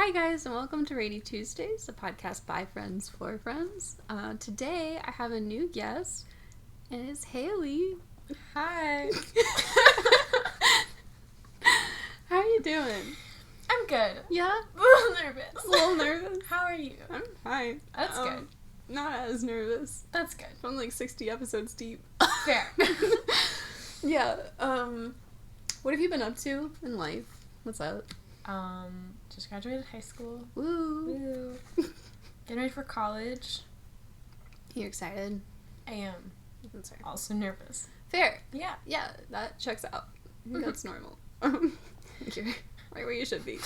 Hi guys, and welcome to Rainy Tuesdays, a podcast by friends for friends. Today I have a new guest, and it's Hayley. Hi. How are you doing? I'm good. Yeah? A little nervous. A little nervous? How are you? I'm fine. That's good. Not as nervous. That's good. I'm like 60 episodes deep. Fair. Yeah, what have you been up to in life? What's up? Just graduated high school. Woo! Woo. Getting ready for college. You excited? I am. That's fair. Also nervous. Fair. Yeah. Yeah, that checks out. I think that's normal. You're right where you should be.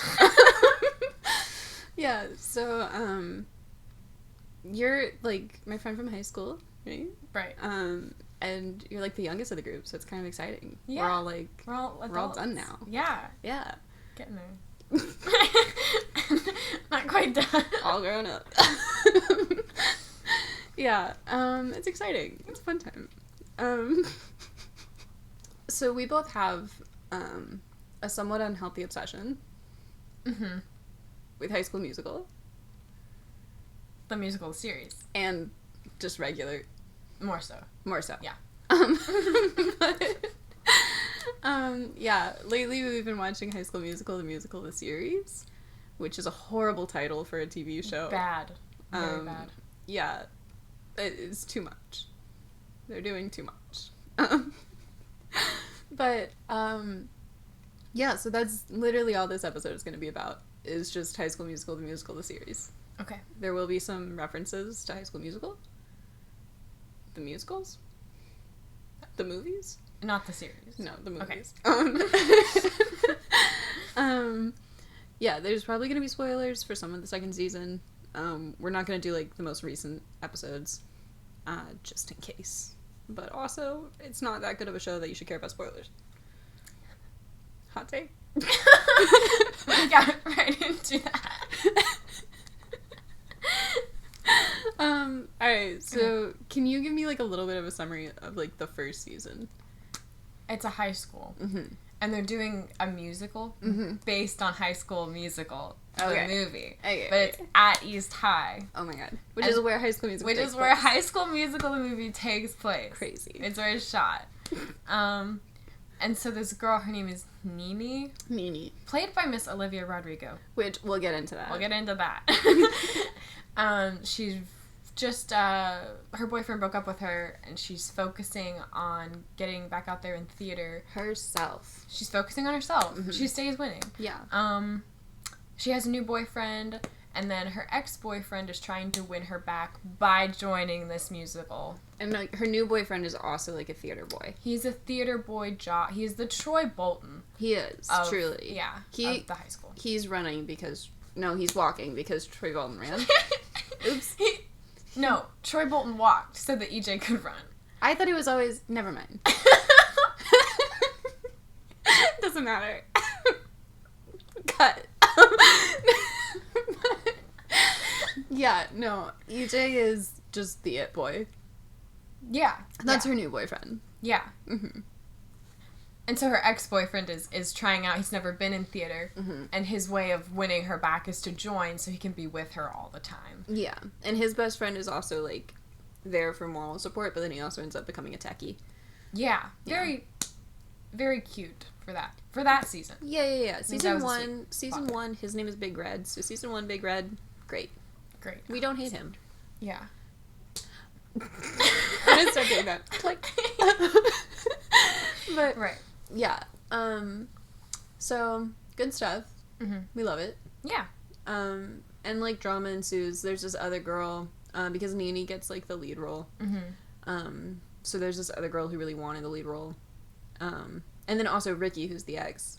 Yeah, so, you're, like, my friend from high school, right? Right. And you're, like, the youngest of the group, so it's kind of exciting. Yeah. We're all, like, We're all done now. Yeah. Yeah. Getting there. Not quite done. All grown up. Yeah, it's exciting. It's a fun time. So we both have, a somewhat unhealthy obsession Mm-hmm. with High School Musical. The musical series. And just regular. More so. More so. Yeah. But, yeah, lately we've been watching High School Musical, the musical, the series, which is a horrible title for a TV show. Bad. Very bad. Yeah, it's too much. They're doing too much. But, yeah, so that's literally all this episode is going to be about, is just High School Musical, the series. Okay. There will be some references to High School Musical. The musicals? The movies? Not the series. No, the movies. Okay. Yeah, there's probably going to be spoilers for some of the second season. We're not going to do, like, the most recent episodes, just in case. But also, it's not that good of a show that you should care about spoilers. Hot take? We got right into that. Alright, so can you give me, like, a little bit of a summary of, like, the first season? It's a high school. Mm-hmm. And they're doing a musical based on High School Musical, Okay. the movie. Okay, But it's at East High. Oh my god. Which And- is where High School Musical Which takes is where place. High School Musical, the movie, takes place. Crazy. It's where it's shot. And so this girl, her name is Nini, Nini. played by Miss Olivia Rodrigo. Which, we'll get into that. We'll get into that. She's just, her boyfriend broke up with her, and she's focusing on getting back out there in theater. Herself. She's focusing on herself. Mhm. She stays winning. Yeah. She has a new boyfriend, and then her ex-boyfriend is trying to win her back by joining this musical. And, like, her new boyfriend is also, like, a theater boy. He's a theater boy jock. He's the Troy Bolton. He is, Of, truly. Yeah, He- of the high school. He's running because... No, he's walking because Troy Bolton ran. Oops. No, Troy Bolton walked so that EJ could run. I thought it was always... Never mind. Doesn't matter. Cut. Yeah, no. EJ is just the it boy. Yeah. That's yeah. her new boyfriend. Yeah. Mm-hmm. And so her ex-boyfriend is trying out. He's never been in theater. Mm-hmm. And his way of winning her back is to join so he can be with her all the time. Yeah. And his best friend is also, like, there for moral support, but then he also ends up becoming a techie. Yeah. Very, very cute for that season. Yeah. Season was a one, sweet father. 1, his name is Big Red. So season 1, Big Red, great. Great. We don't hate him. Yeah. I'm gonna start doing that. Like, but Right. yeah. So good stuff. Mm-hmm. We love it. Yeah. And like drama ensues. There's this other girl, because Nini gets like the lead role. Mm-hmm. So there's this other girl who really wanted the lead role. And then also Ricky, who's the ex,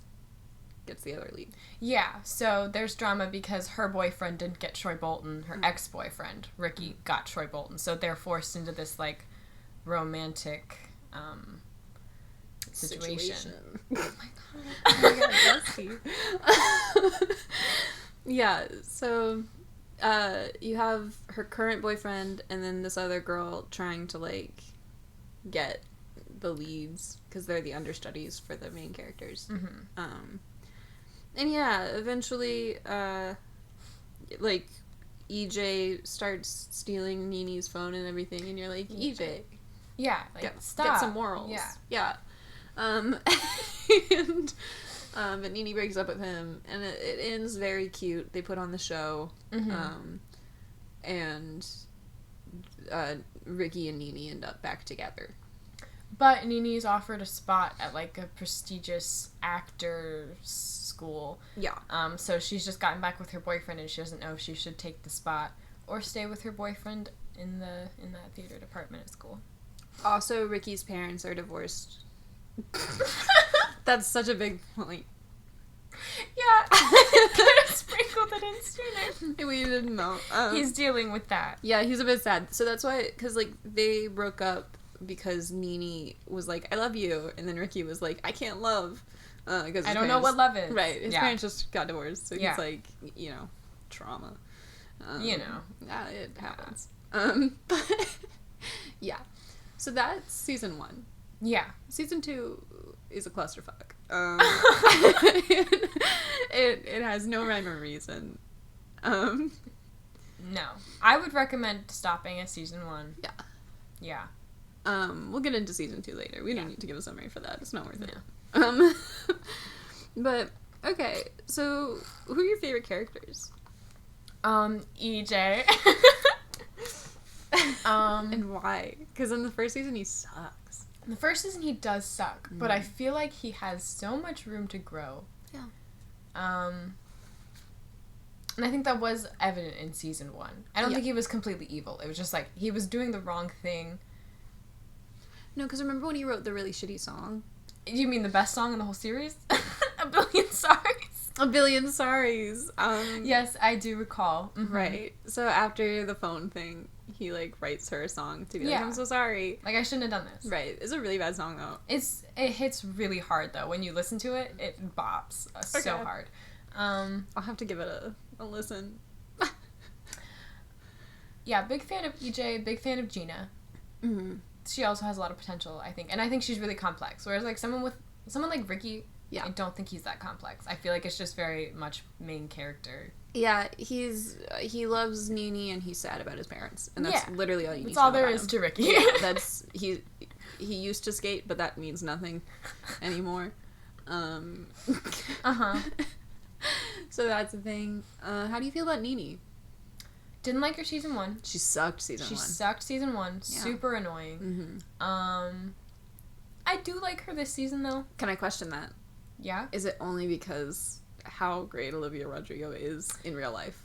gets the other lead. Yeah, so there's drama because her boyfriend didn't get Troy Bolton. Her ex-boyfriend, Ricky, got Troy Bolton. So they're forced into this, like, romantic situation. Oh my god, Dusty. Yeah, so you have her current boyfriend and then this other girl trying to, like, get the leads because they're the understudies for the main characters. Mm-hmm. And yeah, eventually like, EJ starts stealing Nini's phone and everything, and you're like, EJ, Yeah, like, get stop. some morals. Yeah. Yeah. And, but Nini breaks up with him, and it ends very cute. They put on the show, and Ricky and Nini end up back together. But Nini's offered a spot at, like, a prestigious actor school. Yeah. So she's just gotten back with her boyfriend, and she doesn't know if she should take the spot or stay with her boyfriend in that theater department at school. Also, Ricky's parents are divorced. That's such a big point. Yeah. Could have sprinkled it in sooner. We didn't know. He's dealing with that. Yeah, he's a bit sad. So that's why, because, like, they broke up because Nini was like, I love you, and then Ricky was like, I can't love. Because I don't know what love is. Right. His Yeah. parents just got divorced, so Yeah. he's like, you know, trauma. Yeah, it happens. But, yeah. So that's season 1. Yeah. Season 2 is a clusterfuck. It has no rhyme or reason. No. I would recommend stopping at season 1. Yeah. Yeah. We'll get into season 2 later. We don't need to give a summary for that. It's not worth No. it. But, okay. So, who are your favorite characters? EJ. And why? Because in the first season, he sucks. In the first season, he does suck, but I feel like he has so much room to grow. Yeah. And I think that was evident in season 1. I don't think he was completely evil. It was just like, he was doing the wrong thing. No, because remember when he wrote the really shitty song? You mean the best song in the whole series? A Billion Sorries? A Billion Sorries. Yes, I do recall. Mm-hmm. Right. So after the phone thing, he, like, writes her a song to be like, I'm so sorry. Like, I shouldn't have done this. Right. It's a really bad song, though. It hits really hard, though. When you listen to it, it bops so hard. I'll have to give it a listen. Yeah, big fan of EJ, big fan of Gina. Mm-hmm. She also has a lot of potential, I think. And I think she's really complex. Whereas, like, someone like Ricky, I don't think he's that complex. I feel like it's just very much main character. Yeah, he loves Nini and he's sad about his parents. And that's literally all you need to know. That's all there about is him. to Ricky. Yeah, he used to skate, but that means nothing anymore. So that's the thing. How do you feel about Nini? Didn't like her season 1. She sucked season 1. She sucked season 1. Yeah. Super annoying. Mm-hmm. I do like her this season, though. Can I question that? Yeah? Is it only because how great Olivia Rodrigo is in real life?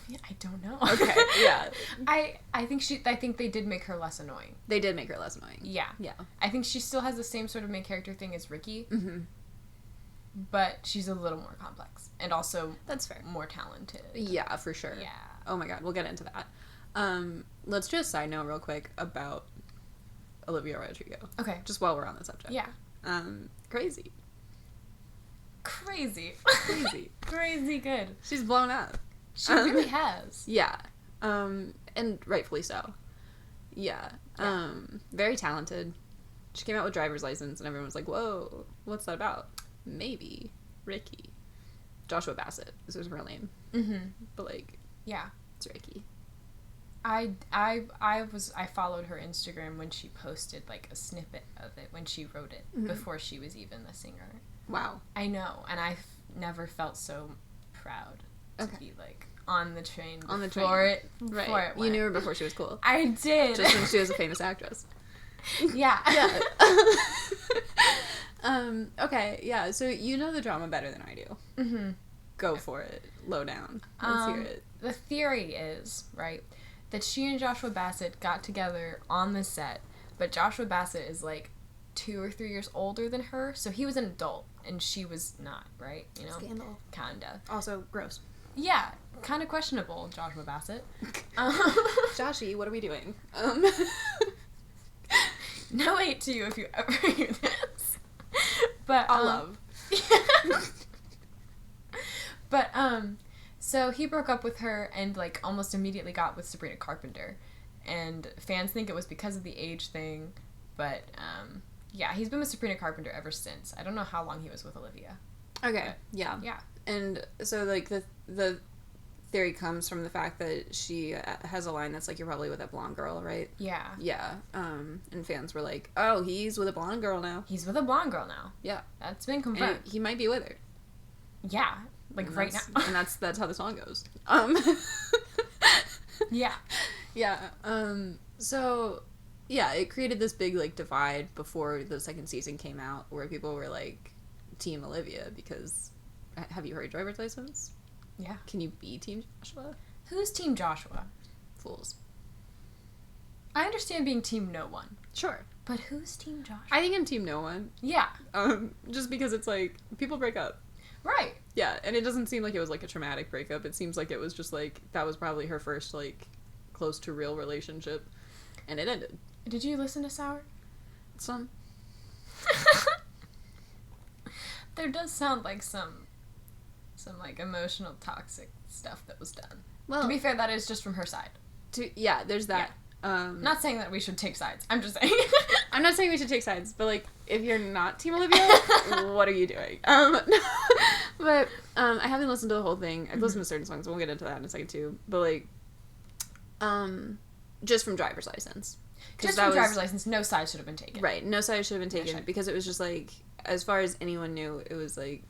Yeah, I don't know. Okay, yeah. I think they did make her less annoying. They did make her less annoying. Yeah. Yeah. I think she still has the same sort of main character thing as Ricky. Mm-hmm. But she's a little more complex. And also That's fair. more talented. Yeah, for sure. Yeah. Oh my god, we'll get into that. Let's do a side note real quick about Olivia Rodrigo. Okay. Just while we're on the subject. Yeah. Crazy. Crazy. Crazy. Crazy good. She's blown up. She really has. Yeah. And rightfully so. Yeah. Very talented. She came out with driver's license and everyone was like, whoa, what's that about? Maybe Ricky. Joshua Bassett is his real name. Mm-hmm. But, like, yeah, it's Ricky. I followed her Instagram when she posted, like, a snippet of it when she wrote it, before she was even the singer. Wow. I know, and I've never felt so proud to be, like, on the train before it went. You knew her before she was cool. I did. Just when she was a famous actress. Yeah. Yeah. Okay, yeah, so you know the drama better than I do. Mm-hmm. Go for it. Low down. Let's hear it. The theory is, right, that she and Joshua Bassett got together on the set, but Joshua Bassett is, like, 2 or 3 years older than her, so he was an adult, and she was not, right? You know? Scandal. Kinda. Also, gross. Yeah, kind of questionable, Joshua Bassett. Joshy, what are we doing? No hate to you if you ever hear this. But, All love. But, so he broke up with her and, like, almost immediately got with Sabrina Carpenter. And fans think it was because of the age thing, but, yeah, he's been with Sabrina Carpenter ever since. I don't know how long he was with Olivia. Okay, yeah. Yeah. And so, like, the theory comes from the fact that she has a line that's like, you're probably with that blonde girl, right? Yeah. Yeah. And fans were like, oh, he's with a blonde girl now. He's with a blonde girl now. Yeah. That's been confirmed. And he might be with her. Yeah. Like, And right now. And that's how the song goes. Yeah. Yeah. So, yeah, it created this big, like, divide before the second season came out where people were, like, Team Olivia because... Have you heard Driver's License? Yeah. Can you be Team Joshua? Who's Team Joshua? Fools. I understand being Team No One. Sure. But who's Team Joshua? I think I'm Team No One. Yeah. Just because it's, like, people break up. Right. Yeah, and it doesn't seem like it was, like, a traumatic breakup. It seems like it was just, like, that was probably her first, like, close to real relationship. And it ended. Did you listen to Sour? Some. There does sound like some like emotional toxic stuff that was done. Well, to be fair, that is just from her side. Yeah, there's that. Yeah. Not saying that we should take sides. I'm just saying. I'm not saying we should take sides, but like, if you're not Team Olivia, what are you doing? But I haven't listened to the whole thing. I've listened to certain songs. We'll get into that in a second too. But like, just from Driver's License. Just from Driver's License, no side should have been taken. Right, no side should have been taken because it was just like, as far as anyone knew, it was like,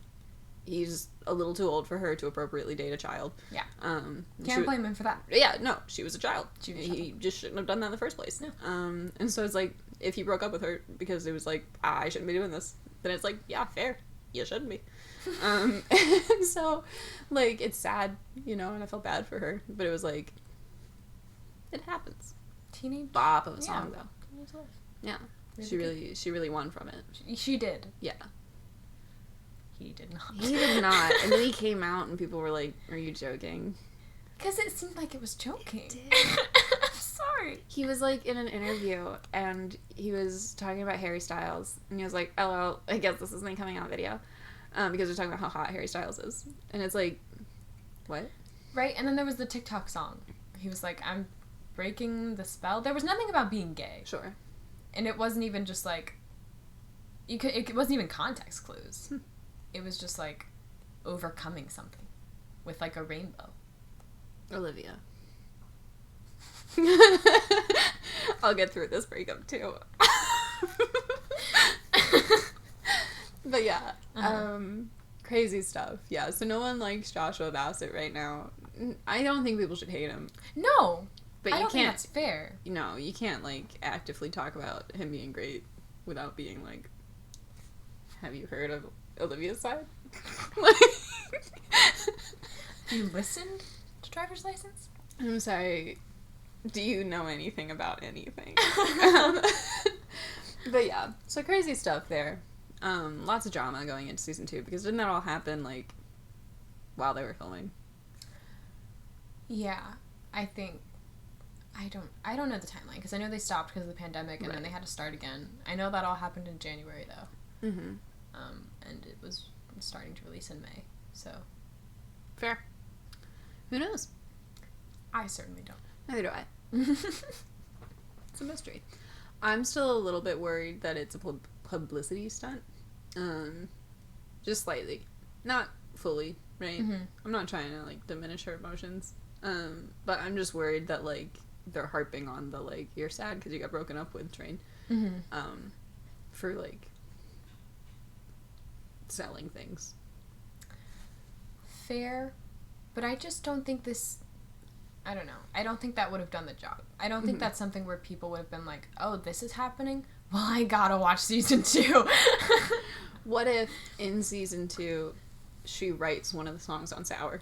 he's a little too old for her to appropriately date a child. Yeah. Can't blame him for that. Yeah, no, she was a child. He just shouldn't have done that in the first place. No. And so it's like, if he broke up with her because it was like, I shouldn't be doing this, then it's like, yeah, fair. You shouldn't be. And so, like, it's sad, you know, and I felt bad for her. But it was like, it happens. Teenage bop of a song, though. Teenage life. Yeah. Really She really won from it. She did. Yeah. He did not. He did not. And then he came out and people were like, are you joking? Because it seemed like it was joking. It did. I'm sorry. He was like in an interview and he was talking about Harry Styles. And he was like, LOL, I guess this isn't a coming out video. Because they're talking about how hot Harry Styles is. And it's like, what? Right, and then there was the TikTok song. He was like, I'm breaking the spell. There was nothing about being gay. Sure. And it wasn't even just like, it wasn't even context clues. It was just like overcoming something with like a rainbow. Olivia. I'll get through this breakup too. But yeah, crazy stuff. Yeah, so no one likes Joshua Bassett right now. I don't think people should hate him. No, but I you don't think can't. that's fair. No, you can't like actively talk about him being great without being like, have you heard of Olivia's side? Like, You listened to Driver's License? I'm sorry. Do you know anything about anything? But yeah, so crazy stuff there. Lots of drama going into season 2 because didn't that all happen like while they were filming? Yeah, I think I don't know the timeline because I know they stopped because of the pandemic and then they had to start again. I know that all happened in January though. Mm-hmm. And it was starting to release in May. So fair. Who knows? I certainly don't. Neither do I. It's a mystery. I'm still a little bit worried that it's a publicity stunt. Just slightly. Not fully, right? Mm-hmm. I'm not trying to, like, diminish her emotions. But I'm just worried that, like, they're harping on the, like, you're sad because you got broken up with train. Mm-hmm. For, like, selling things. Fair. But I just don't think this... I don't know. I don't think that would have done the job. I don't think that's something where people would have been like, oh, this is happening? Well, I gotta watch season 2. What if in season 2 she writes one of the songs on Sour?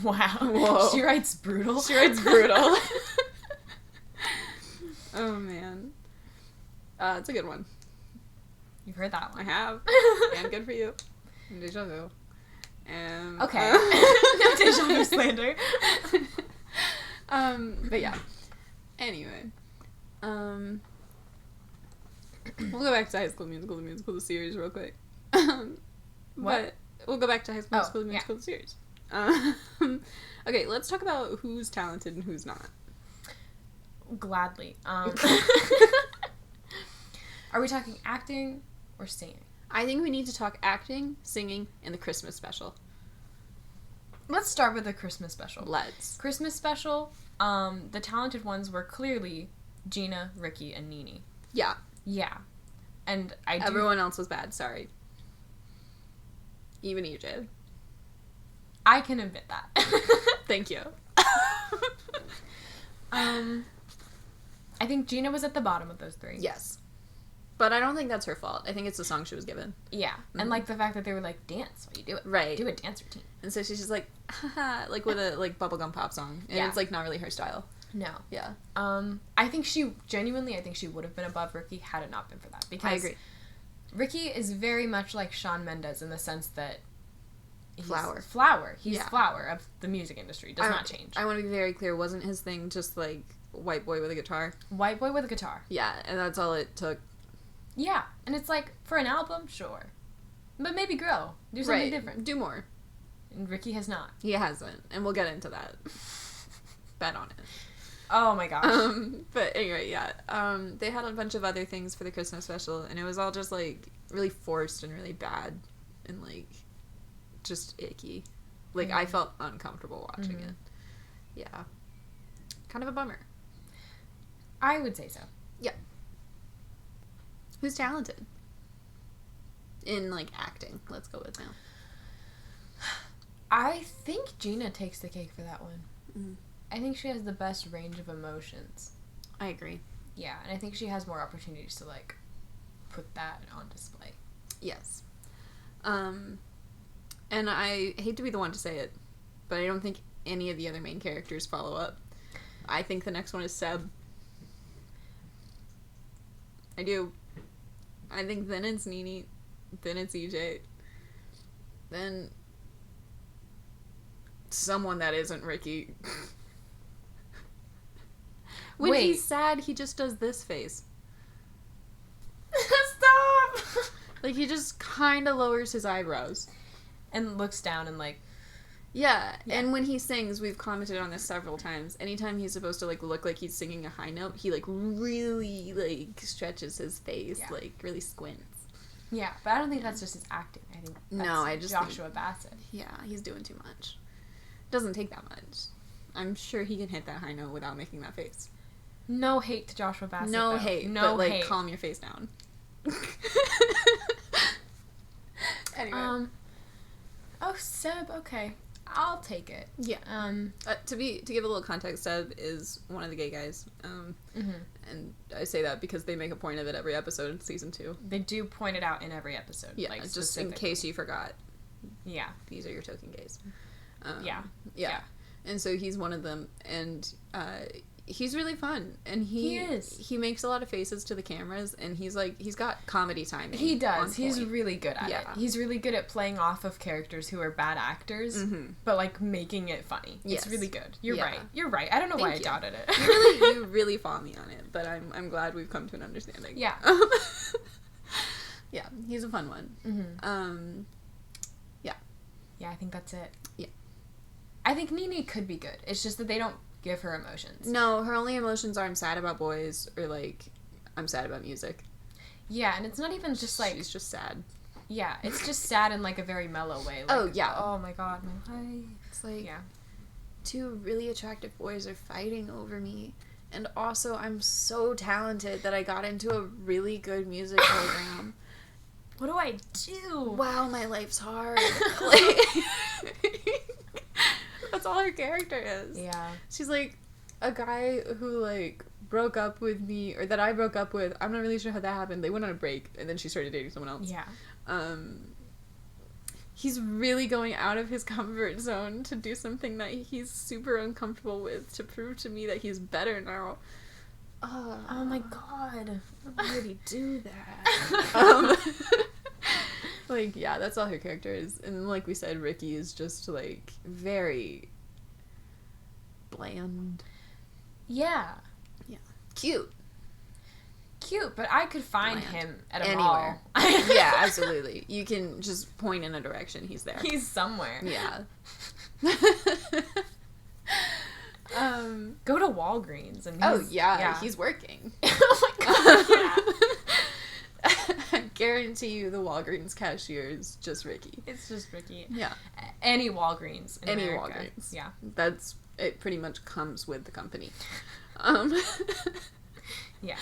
Wow. Whoa. She writes Brutal? She writes Brutal. Oh, man. It's a good one. You've heard that I one. have. And good for you. And Deja Vu. And, Okay. No Deja Vu slander. But yeah. Anyway. We'll go back to High School Musical, the series, real quick. What? But we'll go back to High School Musical, yeah. the series. Okay, let's talk about who's talented and who's not. Gladly. Are we talking acting or singing? I think we need to talk acting, singing, and the Christmas special. let's start with the Christmas special. Let's. Christmas special, the talented ones were clearly Gina, Ricky, and Nene. Yeah. Yeah. And everyone else was bad, sorry. Even EJ. I can admit that. Thank you. I think Gina was at the bottom of those three. Yes. But I don't think that's her fault. I think it's the song she was given. Yeah. Mm-hmm. And, like, the fact that they were like, dance while you do it. Right. Do a dance routine. And so she's just like, haha, like with a, like, bubblegum pop song. And it's, like, not really her style. No. Yeah. I think she would have been above Ricky had it not been for that. Because I agree. Ricky is very much like Shawn Mendes in the sense that he's Flower. He's Flower of the music industry. Does not change. I want to be very clear. Wasn't his thing just, like, white boy with a guitar? White boy with a guitar. Yeah, and that's all it took. Yeah, and it's like, for an album, sure. But maybe grow. Do something different. Do more. And Ricky has not. He hasn't, and we'll get into that. Bet on it. Oh my gosh. But anyway, yeah. They had a bunch of other things for the Christmas special, and it was all just, like, really forced and really bad and, like, just icky. Like, I felt uncomfortable watching it. Yeah. Kind of a bummer. I would say so. Yeah. Who's talented? In, like, acting. Let's go with now. I think Gina takes the cake for that one. Mm. I think she has the best range of emotions. I agree. Yeah, and I think she has more opportunities to, like, put that on display. Yes. And I hate to be the one to say it, but I don't think any of the other main characters follow up. I think the next one is Seb. I do. I think then it's Nene, then it's EJ, then someone that isn't Ricky. When he's sad, he just does this face. Stop! Like, he just kind of lowers his eyebrows. And looks down and, like... Yeah, and when he sings, we've commented on this several times, anytime he's supposed to, like, look like he's singing a high note, he, like, really, like, stretches his face, like, really squints. Yeah, but I don't think that's just his acting. I think that's Joshua Bassett. Yeah, he's doing too much. Doesn't take that much. I'm sure he can hit that high note without making that face. No hate to Joshua Bassett, No though. hate, no but, like, hate. calm your face down. Anyway. Oh, Seb, okay. I'll take it. Yeah. To give a little context, Seb is one of the gay guys. And I say that because they make a point of it every episode in season 2. They do point it out in every episode. Yeah, like, just in case you forgot. Yeah. These are your token gays. Yeah. And so he's one of them, and he's really fun, and he is. He makes a lot of faces to the cameras, and he's got comedy timing. He does. He's really good at it. He's really good at playing off of characters who are bad actors, but, like, making it funny. Yes. It's really good. You're right. I don't know why I doubted it. You really fought me on it, but I'm glad we've come to an understanding. Yeah. Yeah, he's a fun one. Yeah, I think that's it. Yeah. I think Nene could be good. It's just that they don't give her emotions. No, her only emotions are I'm sad about boys or, like, I'm sad about music. Yeah, and it's not even just, like... She's just sad. Yeah, it's just sad in, like, a very mellow way. Like, oh, yeah. Oh, my God, my life. It's like, two really attractive boys are fighting over me. And also, I'm so talented that I got into a really good music program. What do I do? Wow, my life's hard. That's all her character is. Yeah. She's like, a guy who, like, broke up with me, or that I broke up with, I'm not really sure how that happened. They went on a break, and then she started dating someone else. Yeah. He's really going out of his comfort zone to do something that he's super uncomfortable with to prove to me that he's better now. Oh my God. Why would he do that? Like, yeah, that's all her character is. And like we said, Ricky is just, like, very bland. Yeah. Yeah. Cute, but I could find him at a anywhere. mall. Yeah, absolutely. You can just point in a direction. He's there. He's somewhere. Yeah. Go to Walgreens and he's working. Oh my God, yeah. I guarantee you the Walgreens cashier is just Ricky. It's just Ricky. Yeah. Any Walgreens in Any America. Walgreens. Yeah. It pretty much comes with the company. Yeah.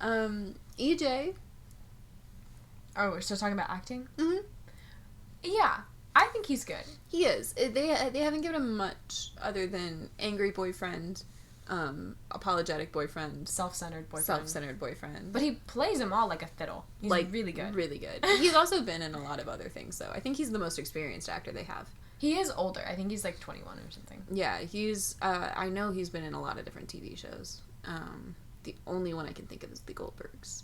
EJ. Oh, we're still talking about acting? Mm-hmm. Yeah. I think he's good. He is. They haven't given him much other than angry boyfriend, apologetic boyfriend, Self-centered boyfriend. self-centered boyfriend. But he plays them all like a fiddle. He's like really good. Really good. He's also been in a lot of other things, though. I think he's the most experienced actor they have. He is older. I think he's like 21 or something. Yeah, he's. I know he's been in a lot of different TV shows. The only one I can think of is The Goldbergs,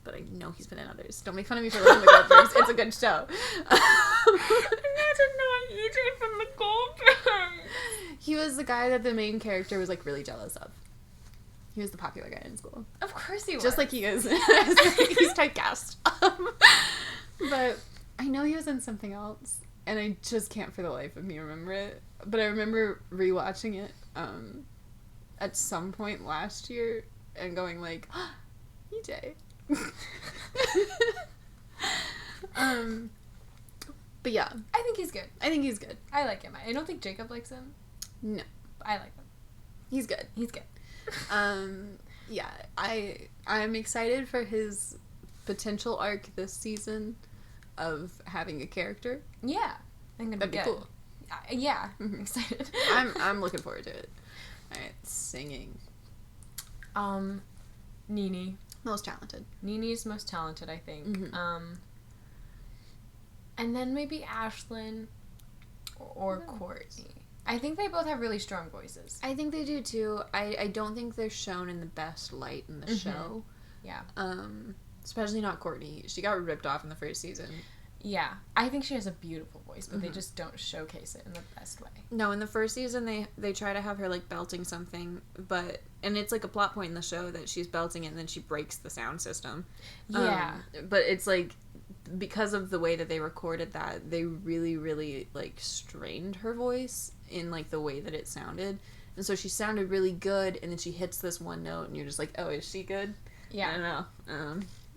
but I know he's been in others. Don't make fun of me for liking The Goldbergs. It's a good show. Imagine knowing EJ from The Goldbergs. He was the guy that the main character was like really jealous of. He was the popular guy in school. Of course he was. Just like he is. He's typecast. But I know he was in something else, and I just can't for the life of me remember it. But I remember rewatching it at some point last year and going like, oh, EJ. But yeah. I think he's good. I think he's good. I like him. I don't think Jacob likes him. No. I like him. He's good. He's good. Yeah, I'm excited for his potential arc this season of having a character. Yeah. I think That'd be good. cool. Yeah. Mm-hmm. I'm excited. I'm looking forward to it. Alright, singing. Nene. Most talented. Nene's most talented, I think. Mm-hmm. And then maybe Ashlyn or Courtney. I think they both have really strong voices. I think they do too. I don't think they're shown in the best light in the show. Yeah. Especially not Courtney. She got ripped off in the first season. Yeah. I think she has a beautiful voice, but they just don't showcase it in the best way. No, in the first season they try to have her like belting something, and it's like a plot point in the show that she's belting it and then she breaks the sound system. Yeah. But it's like because of the way that they recorded that, they really, really like strained her voice in like the way that it sounded. And so she sounded really good, and then she hits this one note and you're just like, oh, is she good? Yeah. I don't know.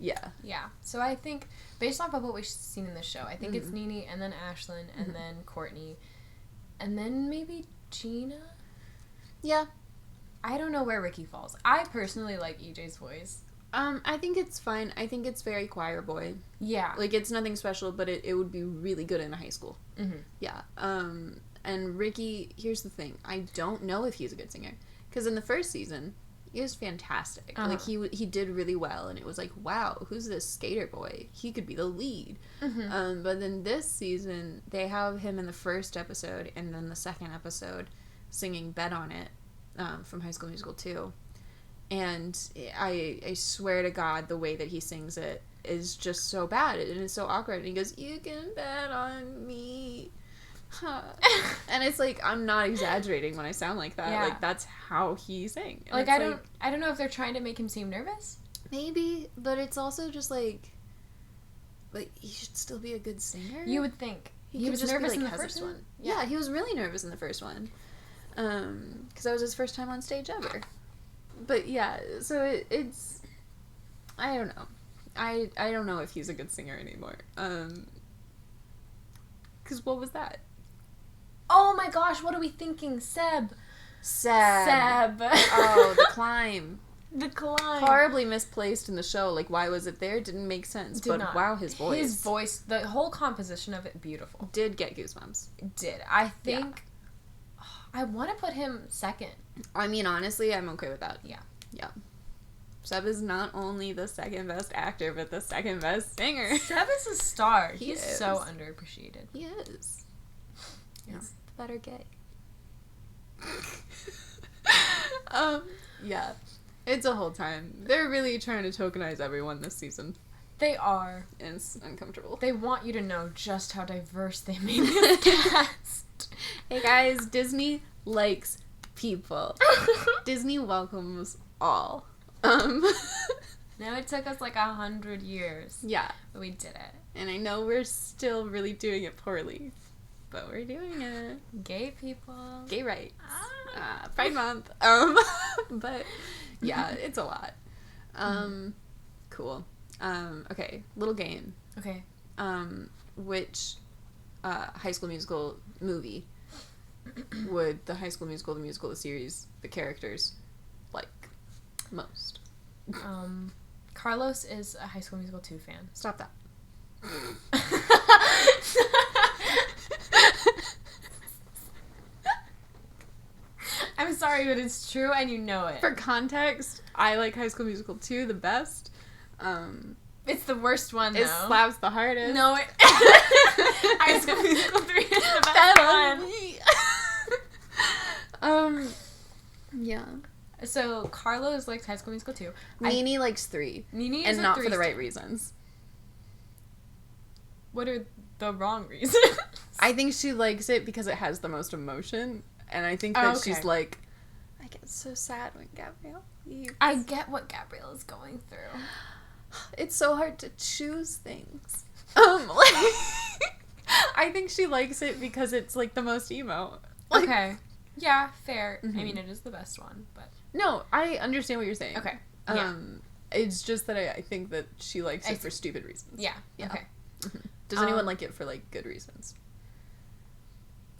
Yeah. Yeah. So I think, based off of what we've seen in the show, I think it's Nene, and then Ashlyn, and then Courtney, and then maybe Gina? Yeah. I don't know where Ricky falls. I personally like EJ's voice. I think it's fine. I think it's very choir boy. Yeah. Like, it's nothing special, but it would be really good in high school. Mm-hmm. Yeah. And Ricky, here's the thing. I don't know if he's a good singer. Because in the first season, he was fantastic. Uh-huh. Like, he did really well, and it was like, wow, who's this skater boy? He could be the lead. Mm-hmm. But then this season, they have him in the first episode, and then the second episode singing Bet on It from High School Musical 2. And I swear to God, the way that he sings it is just so bad, and it's so awkward. And he goes, "You can bet on me." And it's like, I'm not exaggerating when I sound like that. Yeah. Like, that's how he sang. And Like, it's I don't know if they're trying to make him seem nervous. maybe, but it's also just like he should still be a good singer. You would think. He could was just be, nervous like, in the hesitant. first one. Yeah, he was really nervous in the first one. Because that was his first time on stage ever. But yeah, so it's I don't know. I don't know if he's a good singer anymore. Because what was that? Oh my gosh, what are we thinking? Seb. Seb. Oh, the climb. The climb. Horribly misplaced in the show. Like, why was it there? Didn't make sense. Did but not. wow, his voice. His voice, the whole composition of it, beautiful. Did get goosebumps. Did. I think I want to put him second. I mean, honestly, I'm okay with that. Yeah. Yeah. Seb is not only the second best actor, but the second best singer. Seb is a star. He He's is. so underappreciated. He is. Yeah. He's the better gay. Yeah. It's a whole time. They're really trying to tokenize everyone this season. They are. And it's uncomfortable. They want you to know just how diverse they made this cast. Hey guys, Disney likes people. Disney welcomes all. No, it took us like 100 years. Yeah. But we did it. And I know we're still really doing it poorly. But we're doing it. Gay people. Gay rights. Pride Month. But yeah, it's a lot. Cool. Okay, little game. Okay. Which High School Musical movie would the High School Musical, the musical, the series, the characters like most? Carlos is a High School Musical 2 fan. Stop that. I'm sorry, but it's true and you know it. For context, I like High School Musical 2 the best. It's the worst one, though. It slaps the hardest. No, High School Musical 3 is the best one. Yeah. So, Carlos likes High School Musical 2. Nene likes 3. Nene is and a not 3 for the right star. reasons. What are the wrong reasons? I think she likes it because it has the most emotion. And I think that she's like, I get so sad when Gabrielle leaves. I get what Gabrielle is going through. It's so hard to choose things. I think she likes it because it's like the most emo. Like, okay. Yeah, fair. Mm-hmm. I mean, it is the best one, but... No, I understand what you're saying. Okay. Yeah. It's just that I think that she likes it for stupid reasons. Yeah. Okay. Mm-hmm. Does anyone like it for, like, good reasons?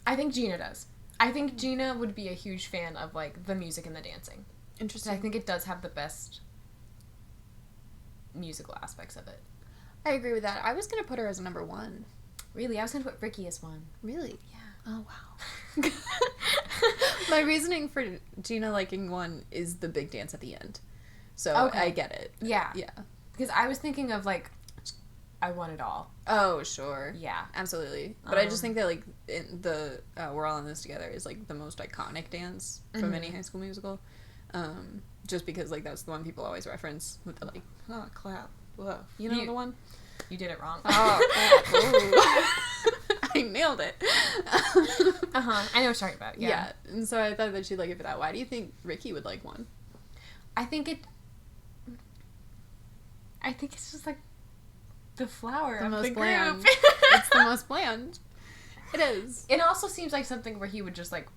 I think Gina does. I think Gina would be a huge fan of, like, the music and the dancing. Interesting. I think it does have the best musical aspects of it. I agree with that. I was going to put her as number 1. Really? I was going to put Ricky as 1. Really? Yeah. Oh, wow. My reasoning for Gina liking 1 is the big dance at the end. So I get it. Yeah. Yeah. Because I was thinking of, like, I Want It All. Oh, sure. Yeah. Absolutely. But I just think that, like, in the We're All in This Together is, like, the most iconic dance from any High School Musical. Just because, like, that's the one people always reference with the, like, oh, clap. Whoa. You know the one? You did it wrong. Oh, I nailed it. I know what you're talking about. Yeah. And so I thought that she'd like it for that. Why do you think Ricky would like 1? I think it's just like the flower The of most the bland. group. It's the most bland. It is. It also seems like something where he would just like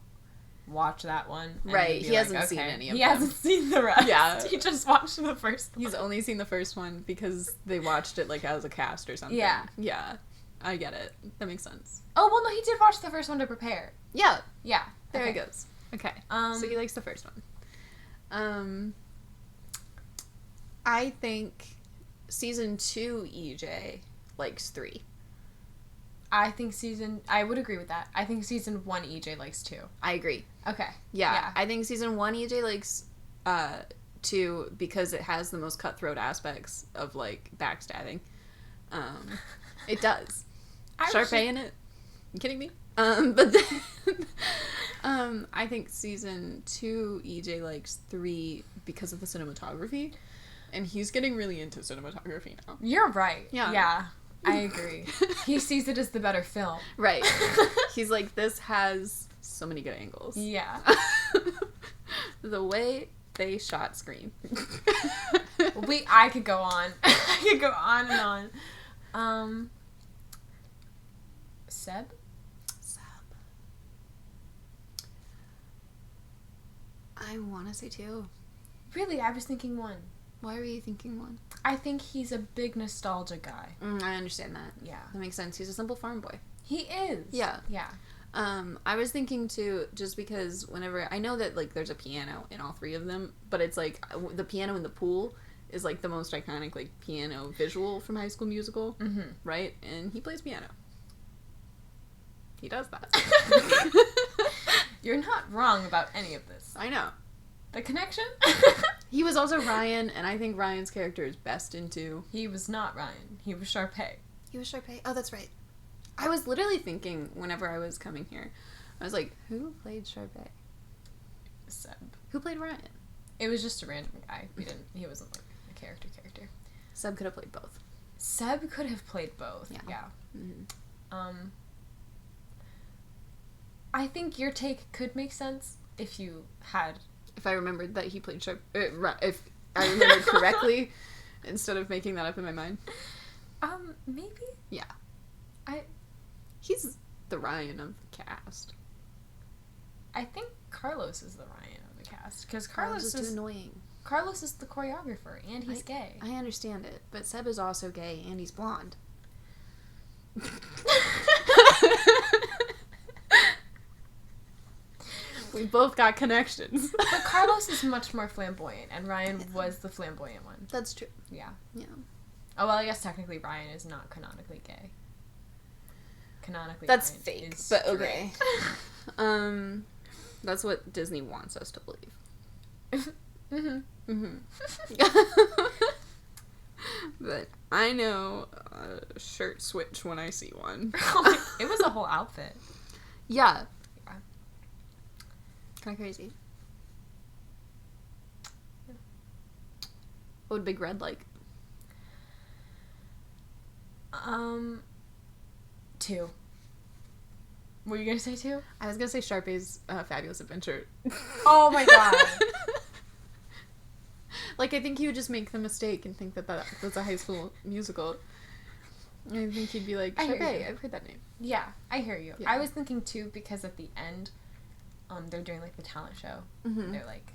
watch that one. And Right. be He hasn't seen any of them. He hasn't seen the rest. Yeah. He just watched the first one. He's only seen the first one because they watched it like as a cast or something. Yeah. Yeah. I get it. That makes sense. Oh, well, no, he did watch the first one to prepare. Yeah. Yeah. There okay. it goes. Okay. So he likes the first one. I think season 2 EJ likes 3. I would agree with that. I think season 1 EJ likes 2. I agree. Okay. Yeah. I think season 1 EJ likes 2 because it has the most cutthroat aspects of, like, backstabbing. It does. Sharpay in it? You kidding me? But then, I think season 2 EJ likes 3 because of the cinematography. And he's getting really into cinematography now. You're right. Yeah. Yeah. I agree. He sees it as the better film. Right. He's like, this has so many good angles. Yeah. The way they shot Scream. I could go on. I could go on and on. Seb? I want to say 2. Really, I was thinking 1. Why were you thinking 1? I think he's a big nostalgia guy. I understand that. Yeah. That makes sense. He's a simple farm boy. He is. Yeah. Yeah. I was thinking too, just because whenever, I know that, like, there's a piano in all 3 of them, but it's, like, the piano in the pool is, like, the most iconic, like, piano visual from High School Musical, right? And he plays piano. He does that. You're not wrong about any of this. I know. The connection? He was also Ryan, and I think Ryan's character is best in 2. He was not Ryan. He was Sharpay. He was Sharpay. Oh, that's right. I was literally thinking, whenever I was coming here, I was like, who played Sharpay? Seb. Who played Ryan? It was just a random guy. He wasn't, like, a character. Seb could have played both. Seb could have played both. Yeah. Mm-hmm. I think your take could make sense if you had... If I remembered that he played if I remembered correctly, instead of making that up in my mind. Maybe? Yeah. He's the Ryan of the cast. I think Carlos is the Ryan of the cast. Because Carlos is too annoying. Carlos is the choreographer, and he's gay. I understand it, but Seb is also gay, and he's blonde. We both got connections. But Carlos is much more flamboyant, and Ryan was the flamboyant one. That's true. Yeah. Yeah. Oh, well, I guess technically Ryan is not canonically gay. Canonically, That's Ryan fake, is but straight. okay. That's what Disney wants us to believe. But I know a shirt switch when I see one. It was a whole outfit. Yeah. Yeah. Kind of crazy. What would Big Red like? 2. Were you gonna say 2? I was gonna say Sharpay's Fabulous Adventure. Oh my god. Like, I think he would just make the mistake and think that that's a High School Musical. And I think he'd be like, Sharpay, I've heard that name. Yeah, I hear you. Yeah. I was thinking 2 because at the end, they're doing like the talent show. Mm-hmm. They're like,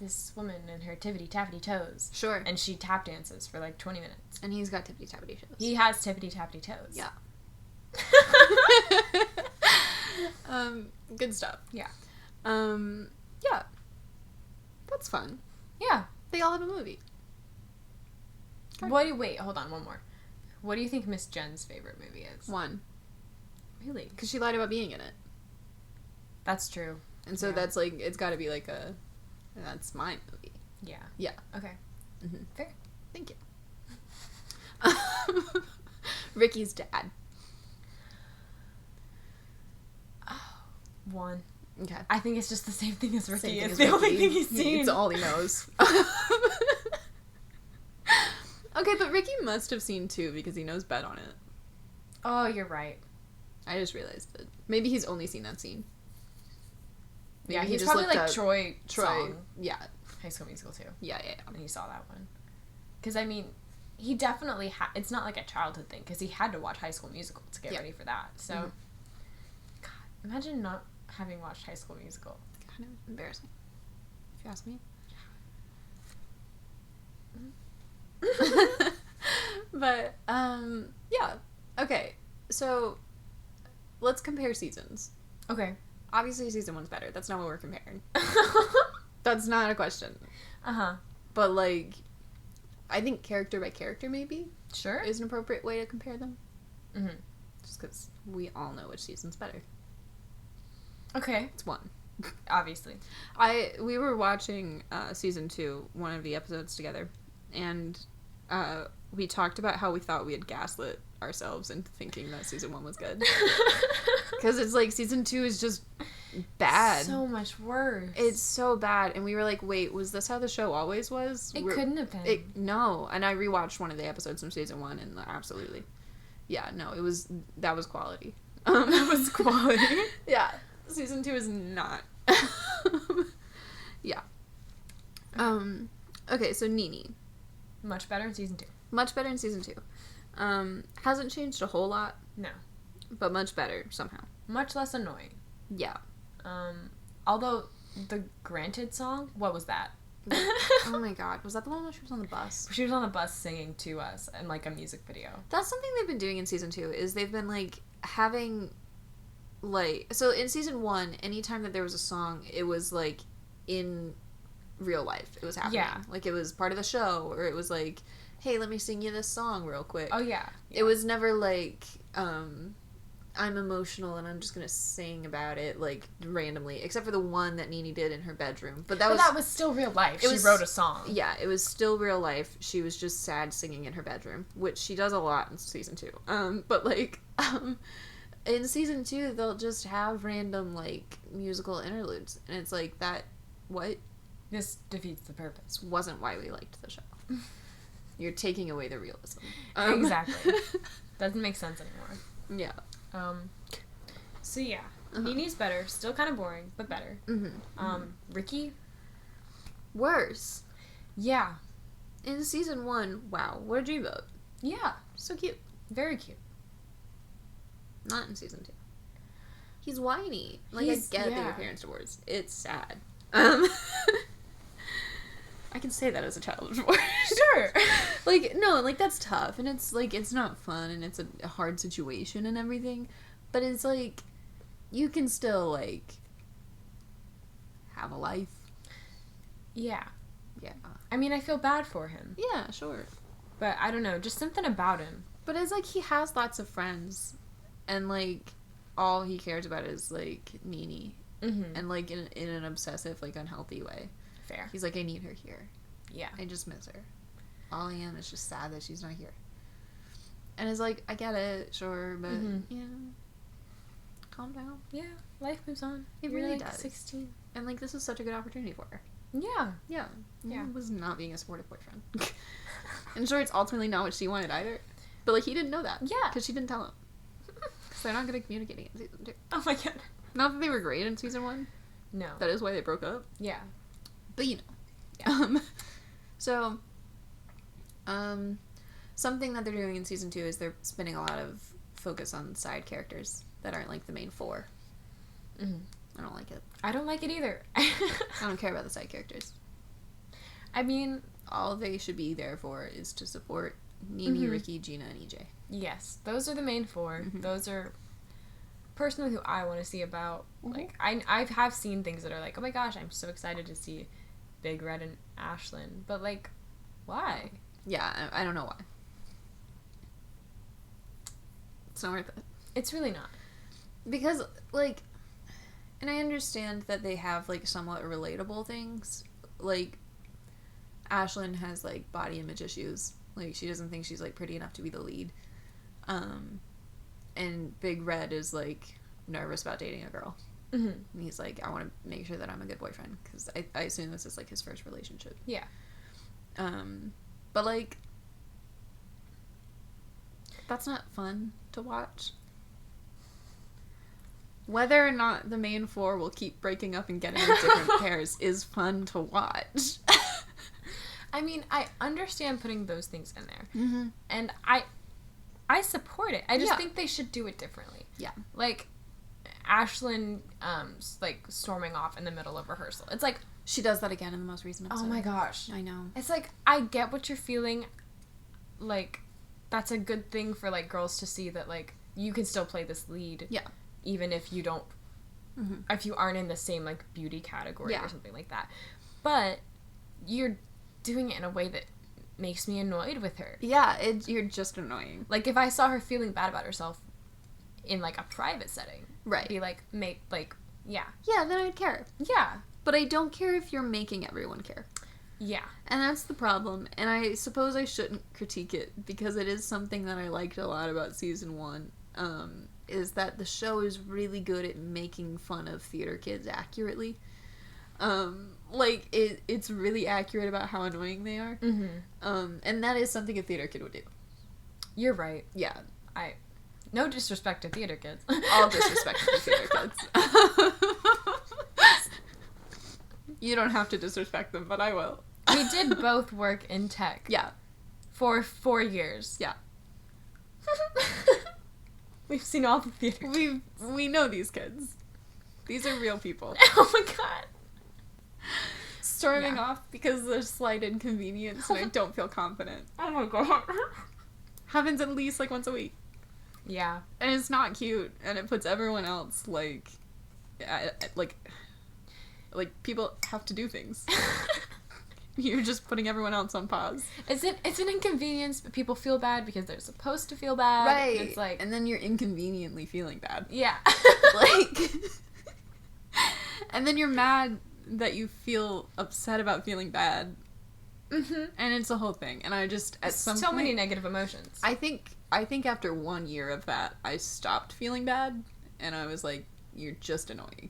this woman and her tippity tappity toes. Sure. And she tap dances for like 20 minutes. And he's got tippity tappity shows. He has tippity tappity toes. Yeah. Good stuff. Yeah. Yeah. That's fun. Yeah. They all have a movie. Wait, hold on, one more. What do you think Miss Jen's favorite movie is? 1. Really? Because she lied about being in it. That's true. And so Yeah. that's like, it's got to be like that's my movie. Yeah. Yeah. Okay. Mm-hmm. Fair. Thank you. Ricky's dad. 1. Okay. I think it's just the same thing as Ricky. Same thing It's as the Ricky. only thing he's seen. It's all he knows. Okay, but Ricky must have seen 2 because he knows bet on it. Oh, you're right. I just realized that. Maybe he's only seen that scene. Maybe Yeah, he he's just probably looked like up Troy Troy. song, Yeah. High School Musical 2. Yeah. And he saw that one. Because, I mean, he definitely it's not like a childhood thing, because he had to watch High School Musical to get ready for that. So, God, imagine not having watched High School Musical. Kind of embarrassing, if you ask me. But, yeah. Okay, so let's compare seasons. Okay. Obviously, season 1's better. That's not what we're comparing. That's not a question. Uh-huh. But, like, I think character by character, maybe, Sure. is an appropriate way to compare them. Mm-hmm. Just because we all know which season's better. Okay. It's 1. Obviously. We were watching season 2, one of the episodes together, and we talked about how we thought we had gaslit ourselves into thinking that season 1 was good. Because it's like season 2 is just bad. So much worse. It's so bad. And we were like, wait, was this how the show always was? It couldn't have been. No. And I rewatched one of the episodes from season 1 and absolutely. Yeah, no, that was quality. That was quality. Yeah. Season 2 is not. Yeah. Okay, so Nini. Much better in season 2. Much better in season 2. Hasn't changed a whole lot, No. but much better somehow. Much less annoying. Yeah. Although the Granted song, what was that? Oh my god, was that the one where she was on the bus? She was on the bus singing to us in like a music video. That's something they've been doing in season 2, is they've been like having like, so in season 1, anytime that there was a song, it was like in real life. It was happening. Yeah. Like it was part of the show, or it was like, hey, let me sing you this song real quick. Oh yeah. It was never like, I'm emotional and I'm just gonna sing about it like randomly, except for the one that Nini did in her bedroom. But that was still real life. She was- wrote a song. Yeah, it was still real life. She was just sad singing in her bedroom, which she does a lot in season 2. But like, in season 2, they'll just have random like musical interludes, and it's like that. What? This defeats the purpose. This wasn't why we liked the show. You're taking away the realism. Exactly. Doesn't make sense anymore. Yeah. So yeah, Nini's better. Still kind of boring, but better. Mm-hmm. Ricky. Worse. Yeah. In season 1, wow, what a dreamboat. Yeah. So cute. Very cute. Not in season 2. He's whiny. Like, I get that your parents divorced. It's sad. I can say that as a child of divorce. Sure. Like, no, like, that's tough. And it's, like, it's not fun. And it's a hard situation and everything. But it's, like, you can still, like, have a life. Yeah. Yeah. I mean, I feel bad for him. Yeah, sure. But I don't know, just something about him. But it's like he has lots of friends, and like all he cares about is like Nini, and like in an obsessive, like unhealthy way. Fair. He's like, I need her here. Yeah. I just miss her. All I am is just sad that she's not here. And it's like, I get it, sure, but yeah, calm down. Yeah, life moves on. It You're really like does. 16. And like, this was such a good opportunity for her. Yeah. Yeah. Yeah. He was not being a supportive boyfriend. And sure, it's ultimately not what she wanted either. But like, he didn't know that. Yeah. Because she didn't tell him. Because they're not good at communicating in season 2. Oh my god. Not that they were great in season 1. No. That is why they broke up. Yeah. But you know. Yeah. So, something that they're doing in season 2 is they're spending a lot of focus on side characters that aren't like the main 4. I don't like it. I don't like it either. I don't care about the side characters. I mean, all they should be there for is to support Nini, Ricky, Gina, and EJ. Yes, those are the main 4. Those are personally who I want to see about. Like, I have seen things that are like, oh my gosh, I'm so excited to see Big Red and Ashlyn. But like, why? Yeah, I don't know why. It's not worth it. It's really not. Because, like, and I understand that they have, like, somewhat relatable things. Like, Ashlyn has, like, body image issues. Like, she doesn't think she's, like, pretty enough to be the lead. And Big Red is, like, nervous about dating a girl. And he's like, I want to make sure that I'm a good boyfriend. Because I assume this is, like, his first relationship. Yeah. But, like, that's not fun to watch. Whether or not the main 4 will keep breaking up and getting with different pairs is fun to watch. I mean, I understand putting those things in there. And I support it. I just think they should do it differently. Yeah. Like, Ashlyn, like, storming off in the middle of rehearsal. It's like... She does that again in the most recent episode. Oh my gosh. I know. It's like, I get what you're feeling. Like, that's a good thing for, like, girls to see that, like, you can still play this lead. Yeah. Even if you don't... If you aren't in the same, like, beauty category or something like that. But you're doing it in a way that makes me annoyed with her. Yeah, you're just annoying. Like, if I saw her feeling bad about herself in, like, a private setting. Right. Be like, yeah. Yeah, then I'd care. Yeah. But I don't care if you're making everyone care. Yeah. And that's the problem. And I suppose I shouldn't critique it because it is something that I liked a lot about season 1. Is that the show is really good at making fun of theater kids accurately. Like, it's really accurate about how annoying they are. And that is something a theater kid would do. You're right. Yeah. No disrespect to theater kids. All disrespect to theater kids. You don't have to disrespect them, but I will. We did both work in tech. Yeah. For 4 years. Yeah. We've seen all the theater kids. We know these kids. These are real people. Oh my god. Storming off because there's slight inconvenience and I don't feel confident. Oh my god. Happens at least like once a week. Yeah. And it's not cute and it puts everyone else like people have to do things. You're just putting everyone else on pause. It's an inconvenience, but people feel bad because they're supposed to feel bad. Right. And it's like... And then you're inconveniently feeling bad. Yeah. Like... And then you're mad that you feel upset about feeling bad. And it's a whole thing. And I just, at some point... So many negative emotions. I think after 1 year of that, I stopped feeling bad. And I was like, you're just annoying.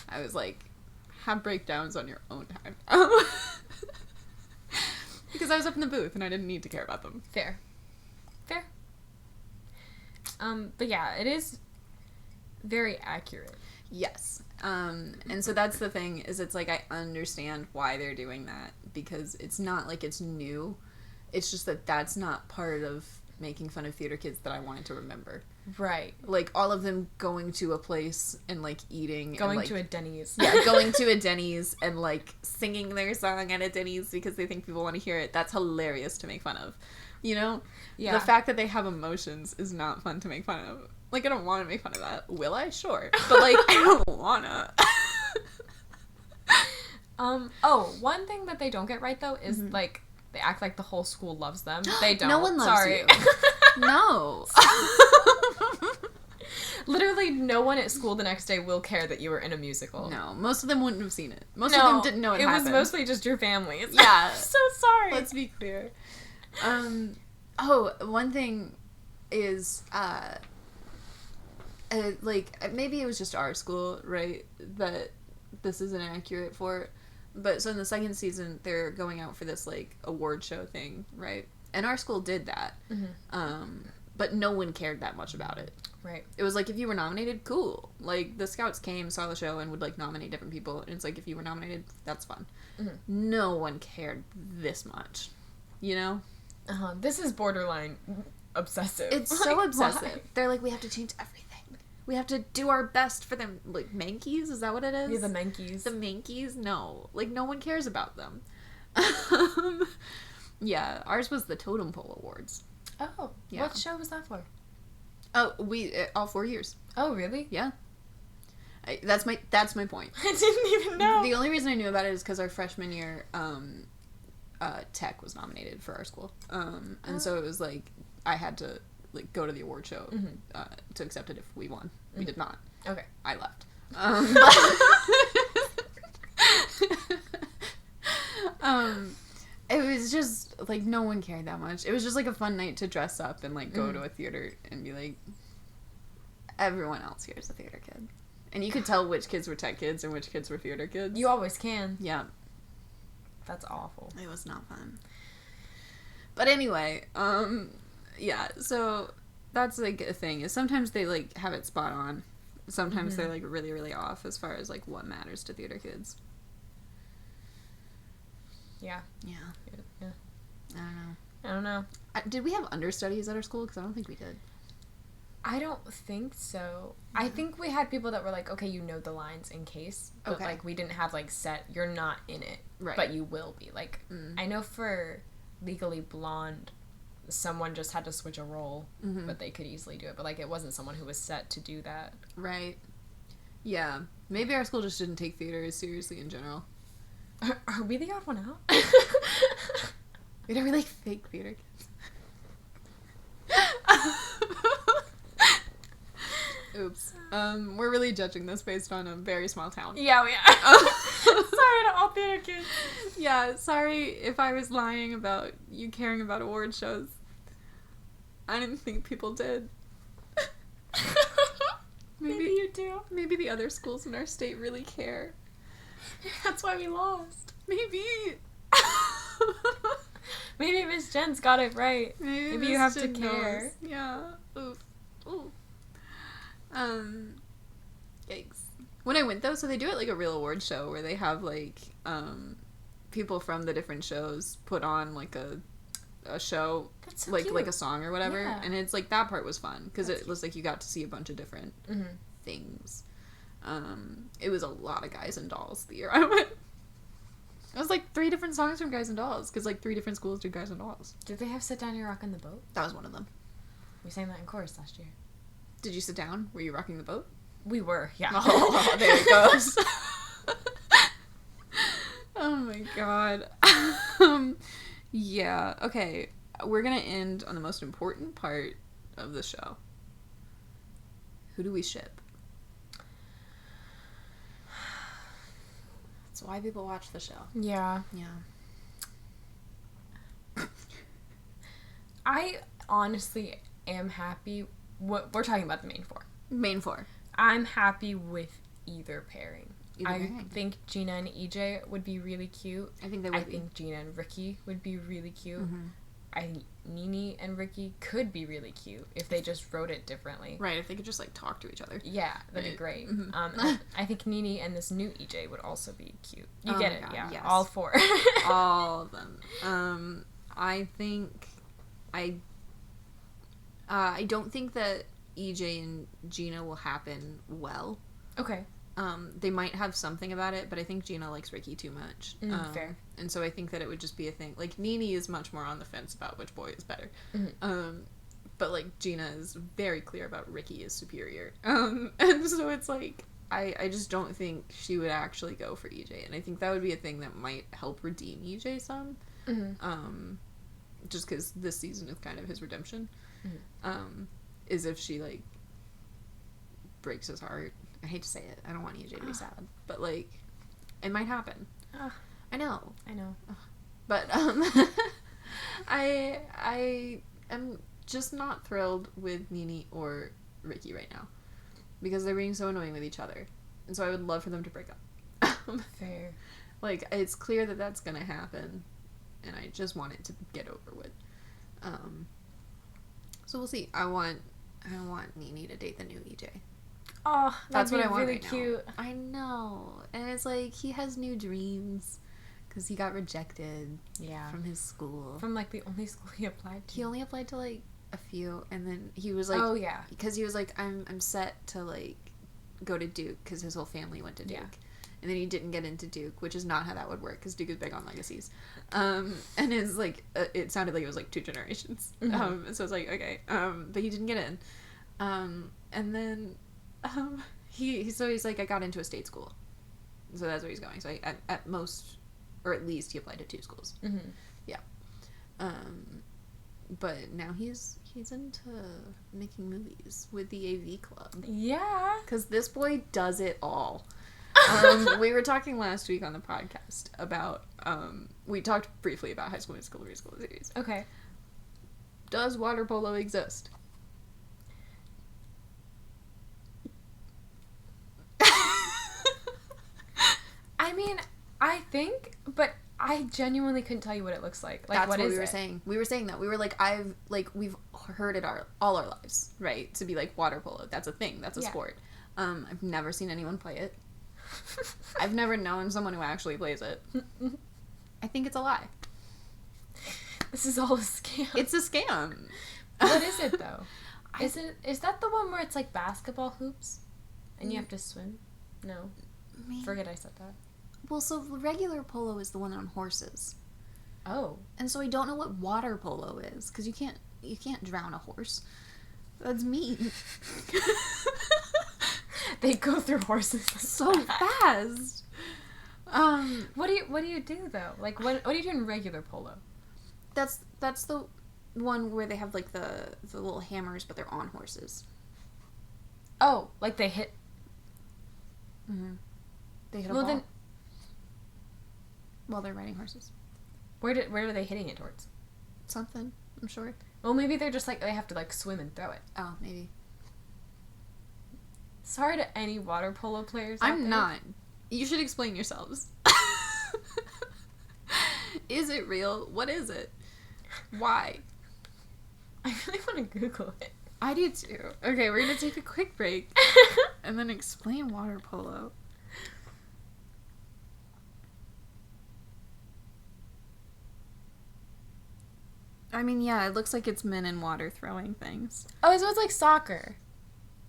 I was like, have breakdowns on your own time. Because I was up in the booth and I didn't need to care about them. Fair. But yeah, it is very accurate. Yes. And so that's the thing, is it's like I understand why they're doing that, because it's not like it's new. It's just that that's not part of making fun of theater kids that I wanted to remember. Right. Like, all of them going to a place and, like, eating. Going and, like, to a Denny's. Yeah, going to a Denny's and, like, singing their song at a Denny's because they think people want to hear it. That's hilarious to make fun of. You know? Yeah. The fact that they have emotions is not fun to make fun of. Like, I don't want to make fun of that. Will I? Sure. But, like, I don't wanna. One thing that they don't get right, though, is, like, they act like the whole school loves them. They don't. No one loves you. No. Literally, no one at school the next day will care that you were in a musical. No, most of them wouldn't have seen it. Most of them didn't know it happened. It was mostly just your families. Yeah. I'm so sorry. Let's be clear. One thing is, like, maybe it was just our school, right, that this isn't accurate for, but so in the second season, they're going out for this, like, award show thing, right? And our school did that. But no one cared that much about it. Right. It was like, if you were nominated, cool. Like, the scouts came, saw the show, and would, like, nominate different people. And it's like, if you were nominated, that's fun. No one cared this much. You know? This is borderline obsessive. It's so like, obsessive. Why? They're like, we have to change everything. We have to do our best for them. Like, Mankeys? Is that what it is? Yeah, the Mankeys. The Mankeys? No. Like, no one cares about them. Yeah, ours was the Totem Pole Awards. Oh, yeah. What show was that for? Oh, all 4 years. Oh, really? Yeah. That's my point. I didn't even know. The only reason I knew about it is because our freshman year, tech was nominated for our school. And so it was like, I had to, like, go to the award show to accept it if we won. We did not. Okay. I left. It was just, like, no one cared that much. It was just, like, a fun night to dress up and, like, go to a theater and be like, everyone else here is a theater kid. And you could tell which kids were tech kids and which kids were theater kids. You always can. Yeah. That's awful. It was not fun. But anyway, yeah, so that's, like, a thing. Is sometimes they, like, have it spot on. Sometimes they're, like, really, really off as far as, like, what matters to theater kids. Yeah. Yeah. Yeah. I don't know. Did we have understudies at our school? Because I don't think we did. I don't think so. Yeah. I think we had people that were like, okay, you know the lines in case. But, like, we didn't have, like, set, you're not in it. Right. But you will be. Like, I know for Legally Blonde, someone just had to switch a role, but they could easily do it. But, like, it wasn't someone who was set to do that. Right. Yeah. Maybe our school just didn't take theater as seriously in general. Are we the odd one out? Are we, like, fake theater kids? Oops. We're really judging this based on a very small town. Yeah, we are. Sorry to all theater kids. Yeah, sorry if I was lying about you caring about award shows. I didn't think people did. Maybe you do. Maybe the other schools in our state really care. That's why we lost. Maybe. Maybe Miss Jen's got it right. Maybe you have to care. Knows. Yeah. Oof. Ooh. Yikes. When I went, though, so they do it like a real award show where they have, like, people from the different shows put on, like, a show. That's so like, cute. Like a song or whatever. Yeah. And it's, like, that part was fun because it was, like, you got to see a bunch of different things. It was a lot of Guys and Dolls the year I went. It was, like, 3 different songs from Guys and Dolls, because, like, 3 different schools did Guys and Dolls. Did they have Sit Down, You're Rockin' the Boat? That was one of them. We sang that in chorus last year. Did you sit down? Were you rocking the boat? We were, yeah. Oh, there it goes. Oh, my God. Yeah, okay. We're gonna end on the most important part of the show. Who do we ship? That's why people watch the show. Yeah. Yeah. I honestly am happy. We're talking about the main 4. Main 4. I'm happy with either pairing. I think Gina and EJ would be really cute. I think they would I think Gina and Ricky would be really cute. Mm-hmm. I think Nini and Ricky could be really cute if they just wrote it differently. Right, if they could just, like, talk to each other. Yeah, that'd be great. Mm-hmm. I think Nini and this new EJ would also be cute. You get it, God, yeah. yes. All 4. All of them. I think I don't think that EJ and Gina will happen well. Okay. They might have something about it, but I think Gina likes Ricky too much. Fair. And so I think that it would just be a thing. Like, Nini is much more on the fence about which boy is better. But, like, Gina is very clear about Ricky is superior. And so it's like, I just don't think she would actually go for EJ, and I think that would be a thing that might help redeem EJ some. Mm-hmm. Just because this season is kind of his redemption. Mm-hmm. Is if she, like, breaks his heart. I hate to say it. I don't want EJ to be sad. But, like, it might happen. I know. But, I am just not thrilled with Nene or Ricky right now. Because they're being so annoying with each other. And so I would love for them to break up. Fair. Like, it's clear that that's gonna happen. And I just want it to get over with. So we'll see. I want Nene to date the new EJ. Oh, that's what I want really right cute. now. I know, and it's like he has new dreams because he got rejected. Yeah. From his school. From like the only school he applied to. He only applied to like a few, and then he was like, oh yeah, because he was like, I'm set to like go to Duke because his whole family went to Duke. Yeah. And then he didn't get into Duke, which is not how that would work, because Duke is big on legacies. And it's, like, it sounded like it was, like, 2 generations. Mm-hmm. So it's like, okay. But he didn't get in. And then he's like, I got into a state school. So that's where he's going. So at most, or at least, he applied to 2 schools. Mm-hmm. Yeah. But now he's into making movies with the AV Club. Yeah. Because this boy does it all. We were talking last week on the podcast about, we talked briefly about High School Musical musical series. Okay. Does water polo exist? I mean, I think, but I genuinely couldn't tell you what it looks like. Like, that's what is we were it? saying. We were saying that. We were like, we've heard it all our lives, right? To be like, water polo, that's a thing, that's a sport. I've never seen anyone play it. I've never known someone who actually plays it. I think it's a lie. This is all a scam. It's a scam. What is it though? Is that the one where it's like basketball hoops and you have to swim? No. Forget I said that. Well, so regular polo is the one on horses. Oh. And so I don't know what water polo is, because you can't drown a horse. That's mean. They go through horses like so fast. What do you do though? Like what do you do in regular polo? That's the one where they have like the little hammers, but they're on horses. Oh, like they hit. Mm-hmm. They hit a ball. Then while they're riding horses. Where are they hitting it towards? Something, I'm sure. Well, maybe they're just like they have to like swim and throw it. Oh, maybe. Sorry to any water polo players. I'm not. You should explain yourselves. Is it real? What is it? Why? I really want to Google it. I do too. Okay, we're gonna take a quick break and then explain water polo. I mean, yeah, it looks like it's men in water throwing things. Oh, so it's like soccer.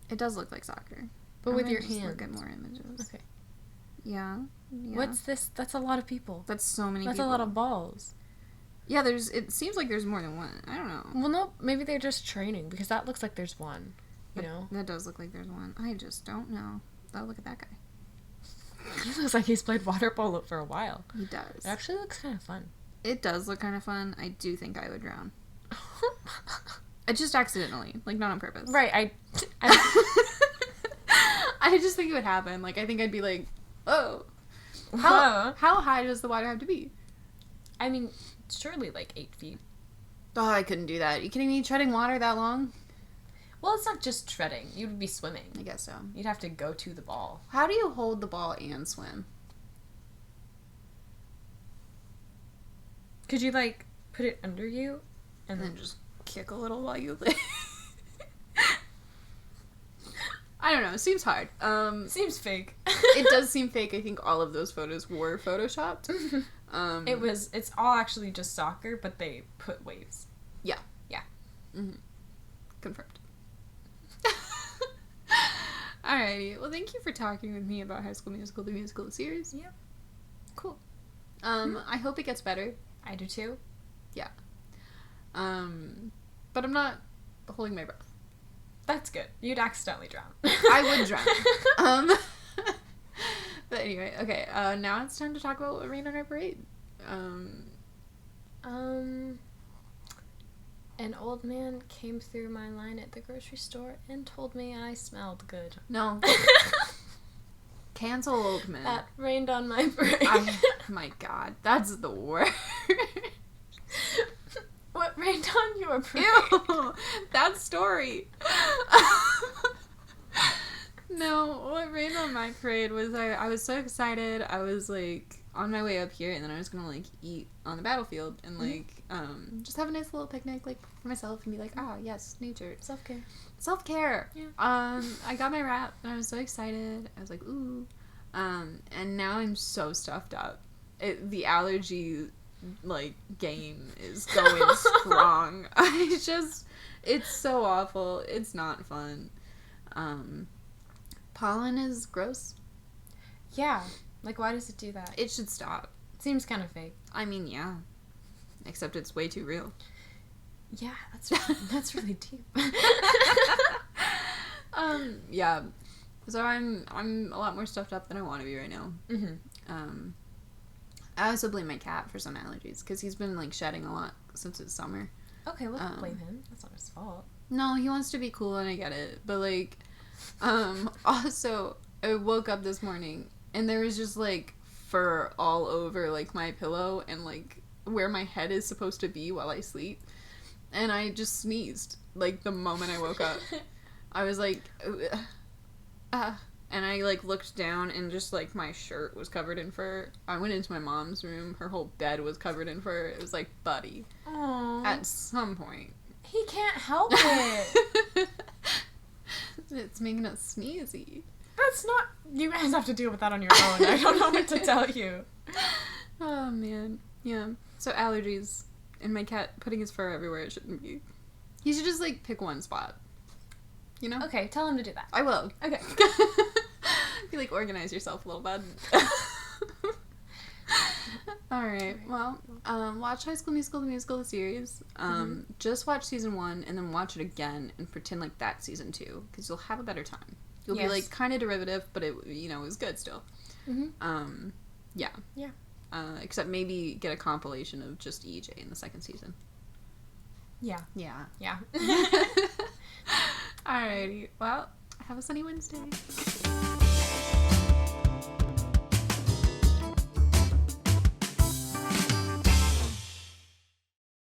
It does look like soccer. But with your hands. Look at more images. Okay. Yeah. What's this? That's a lot of people. That's so many people. That's a lot of balls. Yeah, it seems like there's more than one. I don't know. Well, no, maybe they're just training, because that looks like there's one, you know? That does look like there's one. I just don't know. Oh, look at that guy. He looks like he's played water polo for a while. He does. It actually looks kind of fun. It does look kind of fun. I do think I would drown. I just accidentally, like not on purpose. Right, I just think it would happen. Like, I think I'd be like, oh. How high does the water have to be? I mean, surely like 8 feet. Oh, I couldn't do that. Are you kidding me? Treading water that long? Well, it's not just treading. You would be swimming. I guess so. You'd have to go to the ball. How do you hold the ball and swim? Could you, like, put it under you? And then just kick a little while you live? I don't know. It seems hard. Seems fake. It does seem fake. I think all of those photos were photoshopped. It's all actually just soccer, but they put waves. Yeah. Yeah. Mm-hmm. Confirmed. Alrighty. Well, thank you for talking with me about High School Musical, the musical series. Yep. Cool. I hope it gets better. I do too. Yeah. But I'm not holding my breath. That's good. You'd accidentally drown. I would drown. But anyway, okay. Now it's time to talk about what rained on our parade. An old man came through my line at the grocery store and told me I smelled good. No. Cancel old man. That rained on my parade. My God, that's the worst. What rained on your parade? Ew, that story. No, what rained on my parade was I was so excited. I was like on my way up here, and then I was gonna like eat on the battlefield and like just have a nice little picnic like for myself and be like, yes, nature, self-care. Yeah. I got my wrap and I was so excited. I was like, ooh. And now I'm so stuffed up. The allergy like game is going strong. It's so awful. It's not fun. Pollen is gross. Yeah. Like, why does it do that? It should stop. Seems kind of fake. I mean, yeah. Except it's way too real. Yeah, that's really deep. Yeah. So I'm a lot more stuffed up than I want to be right now. Mm-hmm. I also blame my cat for some allergies because he's been like shedding a lot since it's summer. Okay, well, blame him. That's not his fault. No, he wants to be cool and I get it, but like, also I woke up this morning and there was just like fur all over like my pillow and like where my head is supposed to be while I sleep, and I just sneezed like the moment I woke up. I was like, and I like looked down and just like my shirt was covered in fur. I went into my mom's room. Her whole bed was covered in fur. It was like, buddy. Aww. At some point. He can't help it. It's making us sneezy. That's not... You guys have to deal with that on your own. I don't know what to tell you. Oh, man. Yeah. So allergies. And my cat putting his fur everywhere it shouldn't be. He should just like pick one spot. You know? Okay, tell him to do that. I will. Okay. You like organize yourself a little bit. Alright, well, watch High School Musical, the musical, the series. Just watch season 1 and then watch it again and pretend like that's season 2 because you'll have a better time. You'll be like kind of derivative, but it, you know, is good still. Yeah. Yeah. Except maybe get a compilation of just EJ in the second season. Yeah. Yeah. Yeah. Alrighty, well, have a sunny Wednesday.